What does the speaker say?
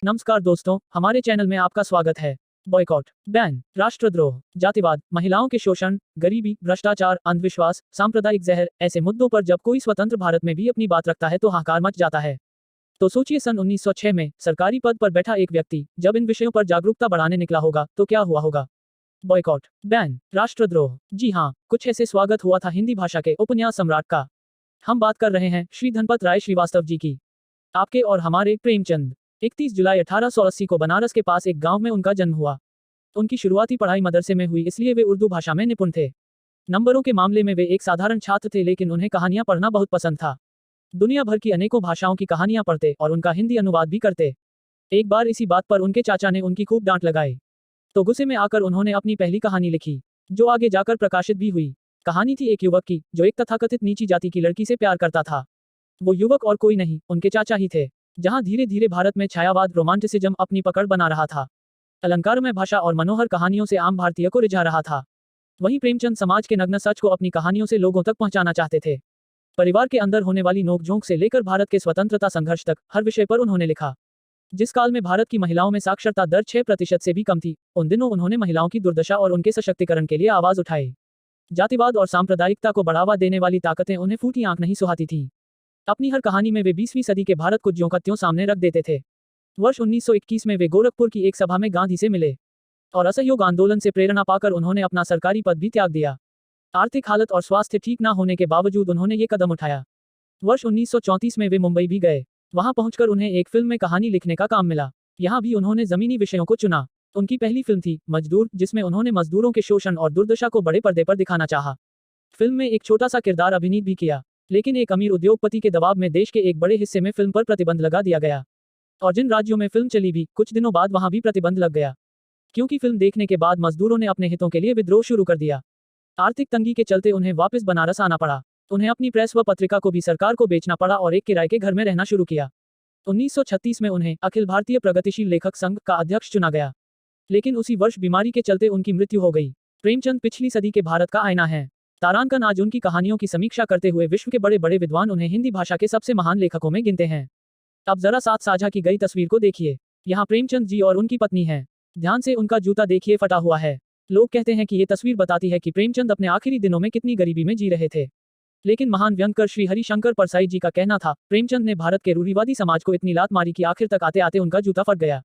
नमस्कार दोस्तों, हमारे चैनल में आपका स्वागत है। बॉयकॉट, बैन, राष्ट्रद्रोह, जातिवाद, महिलाओं के शोषण, गरीबी, भ्रष्टाचार, अंधविश्वास, सांप्रदायिक जहर, ऐसे मुद्दों पर जब कोई स्वतंत्र भारत में भी अपनी बात रखता है तो हाहाकार मच जाता है। तो सोचिए सन 1906 में सरकारी पद पर बैठा एक व्यक्ति जब इन विषयों पर जागरूकता बढ़ाने निकला होगा तो क्या हुआ होगा। बॉयकॉट, बैन, राष्ट्रद्रोह, जी हाँ, कुछ ऐसे स्वागत हुआ था हिंदी भाषा के उपन्यास सम्राट का। हम बात कर रहे हैं श्री धनपत राय श्रीवास्तव जी की। आपके और हमारे प्रेमचंद। 31 जुलाई 1880 को बनारस के पास एक गांव में उनका जन्म हुआ। उनकी शुरुआती पढ़ाई मदरसे में हुई, इसलिए वे उर्दू भाषा में निपुण थे। नंबरों के मामले में वे एक साधारण छात्र थे, लेकिन उन्हें कहानियां पढ़ना बहुत पसंद था। दुनिया भर की अनेकों भाषाओं की कहानियां पढ़ते और उनका हिंदी अनुवाद भी करते। एक बार इसी बात पर उनके चाचा ने उनकी खूब डांट लगाई, तो गुस्से में आकर उन्होंने अपनी पहली कहानी लिखी, जो आगे जाकर प्रकाशित भी हुई। कहानी थी एक युवक की जो एक तथाकथित नीची जाति की लड़की से प्यार करता था। वो युवक और कोई नहीं, उनके चाचा ही थे। जहां धीरे धीरे भारत में छायावाद रोमांटिसिज्म अपनी पकड़ बना रहा था, अलंकारमय भाषा और मनोहर कहानियों से आम भारतीय को रिझा रहा था, वहीं प्रेमचंद समाज के नग्न सच को अपनी कहानियों से लोगों तक पहुंचाना चाहते थे। परिवार के अंदर होने वाली नोकझोंक से लेकर भारत के स्वतंत्रता संघर्ष तक हर विषय पर उन्होंने लिखा। जिस काल में भारत की महिलाओं में साक्षरता दर 6% से भी कम थी, उन दिनों उन्होंने महिलाओं की दुर्दशा और उनके सशक्तिकरण के लिए आवाज उठाई। जातिवाद और सांप्रदायिकता को बढ़ावा देने वाली ताकतें उन्हें फूटी आंख नहीं सुहाती थीं। अपनी हर कहानी में वे 20वीं सदी के भारत को ज्यों का त्यों सामने रख देते थे। वर्ष 1921 में वे गोरखपुर की एक सभा में गांधी से मिले और असहयोग आंदोलन से प्रेरणा पाकर उन्होंने अपना सरकारी पद भी त्याग दिया। आर्थिक हालत और स्वास्थ्य ठीक न होने के बावजूद उन्होंने ये कदम उठाया। वर्ष 1934 में वे मुंबई भी गए। वहां पहुंचकर उन्हें एक फिल्म में कहानी लिखने का काम मिला। यहाँ भी उन्होंने जमीनी विषयों को चुना। उनकी पहली फिल्म थी मजदूर, जिसमें उन्होंने मजदूरों के शोषण और दुर्दशा को बड़े पर्दे पर दिखाना चाहा। फिल्म में एक छोटा सा किरदार अभिनीत भी किया, लेकिन एक अमीर उद्योगपति के दबाव में देश के एक बड़े हिस्से में फिल्म पर प्रतिबंध लगा दिया गया, और जिन राज्यों में फिल्म चली भी कुछ दिनों बाद वहां भी प्रतिबंध लग गया, क्योंकि फिल्म देखने के बाद मजदूरों ने अपने हितों के लिए विद्रोह शुरू कर दिया। आर्थिक तंगी के चलते उन्हें वापस बनारस आना पड़ा। उन्हें अपनी प्रेस व पत्रिका को भी सरकार को बेचना पड़ा और एक किराए के घर में रहना शुरू किया। 1936 में उन्हें अखिल भारतीय प्रगतिशील लेखक संघ का अध्यक्ष चुना गया, लेकिन उसी वर्ष बीमारी के चलते उनकी मृत्यु हो गई। प्रेमचंद पिछली सदी के भारत का आईना है। तारांकन आज उनकी कहानियों की समीक्षा करते हुए विश्व के बड़े बड़े विद्वान उन्हें हिंदी भाषा के सबसे महान लेखकों में गिनते हैं। अब जरा साथ साझा की गई तस्वीर को देखिए। यहाँ प्रेमचंद जी और उनकी पत्नी है। ध्यान से उनका जूता देखिए, फटा हुआ है। लोग कहते हैं कि ये तस्वीर बताती है कि प्रेमचंद अपने आखिरी दिनों में कितनी गरीबी में जी रहे थे। लेकिन महान व्यंगकर श्री हरिशंकर परसाई जी का कहना था, प्रेमचंद ने भारत के रूढ़िवादी समाज को इतनी लात मारी कि आखिर तक आते आते उनका जूता फट गया।